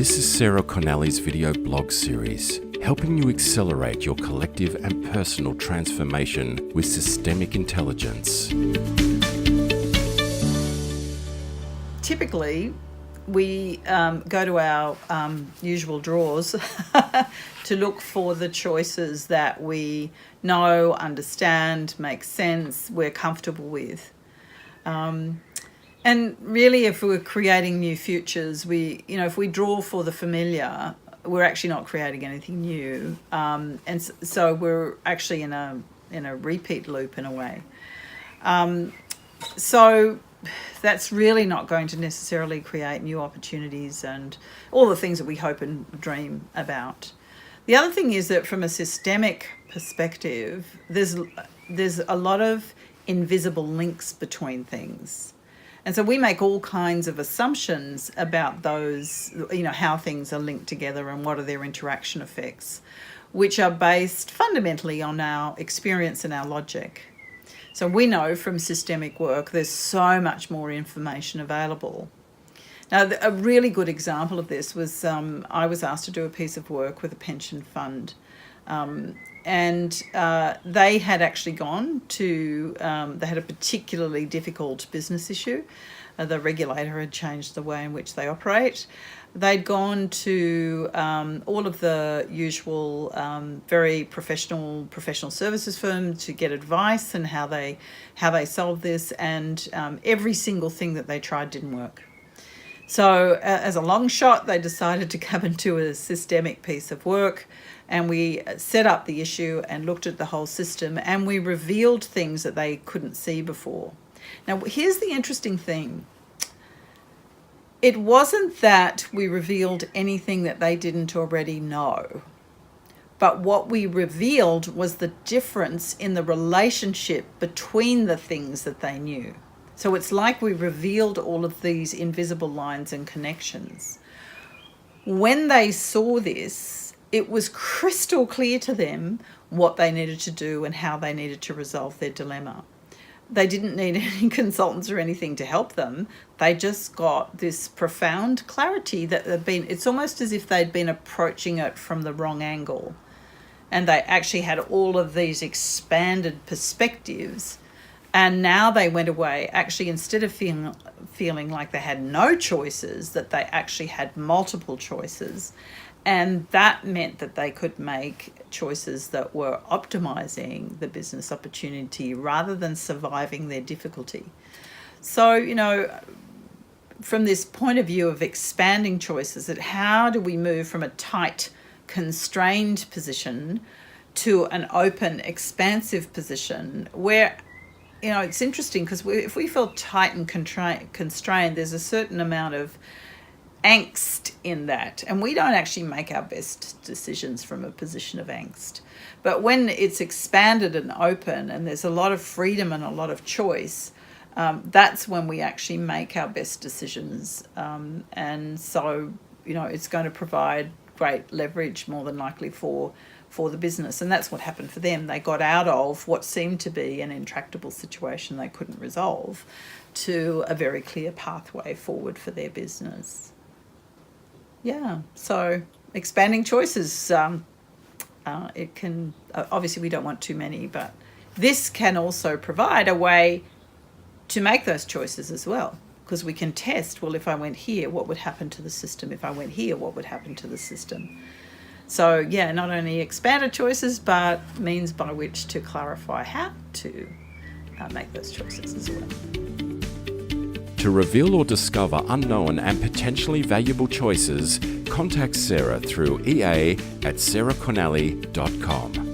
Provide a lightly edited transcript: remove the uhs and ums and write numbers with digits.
This is Sarah Connelly's video blog series, helping you accelerate your collective and personal transformation with systemic intelligence. Typically, we go to our usual drawers to look for the choices that we know, understand, make sense, we're comfortable with. And really, if we're creating new futures, if we draw for the familiar, we're actually not creating anything new, and so we're actually in a repeat loop in a way. So that's really not going to necessarily create new opportunities and all the things that we hope and dream about. The other thing is that from a systemic perspective, there's a lot of invisible links between things. And so we make all kinds of assumptions about those, how things are linked together and what are their interaction effects, which are based fundamentally on our experience and our logic. So we know from systemic work there's so much more information available. Now, a really good example of this was I was asked to do a piece of work with a pension fund. And they had actually gone to, they had a particularly difficult business issue. The regulator had changed the way in which they operate. They'd gone to all of the usual very professional services firms to get advice and how they solve this, and every single thing that they tried didn't work. So as a long shot, they decided to come into a systemic piece of work, and we set up the issue and looked at the whole system, and we revealed things that they couldn't see before. Now, here's the interesting thing. It wasn't that we revealed anything that they didn't already know, but what we revealed was the difference in the relationship between the things that they knew. So it's like we revealed all of these invisible lines and connections. When they saw this, it was crystal clear to them what they needed to do and how they needed to resolve their dilemma. They didn't need any consultants or anything to help them. They just got this profound clarity that it's almost as if they'd been approaching it from the wrong angle. And they actually had all of these expanded perspectives. And now they went away, actually, instead of feeling like they had no choices, that they actually had multiple choices. And that meant that they could make choices that were optimizing the business opportunity rather than surviving their difficulty. So, from this point of view of expanding choices, that how do we move from a tight, constrained position to an open, expansive position where, it's interesting because if we feel tight and constrained, there's a certain amount of angst in that, and we don't actually make our best decisions from a position of angst. But when it's expanded and open and there's a lot of freedom and a lot of choice, that's when we actually make our best decisions. And so, it's going to provide great leverage more than likely for the business. And that's what happened for them. They got out of what seemed to be an intractable situation they couldn't resolve to a very clear pathway forward for their business. Yeah, so expanding choices, it can, obviously we don't want too many, but this can also provide a way to make those choices as well, because we can test, well, if I went here, what would happen to the system? If I went here, what would happen to the system? So, yeah, not only expanded choices, but means by which to clarify how to make those choices as well. To reveal or discover unknown and potentially valuable choices, contact Sarah through ea@sarahconnelly.com.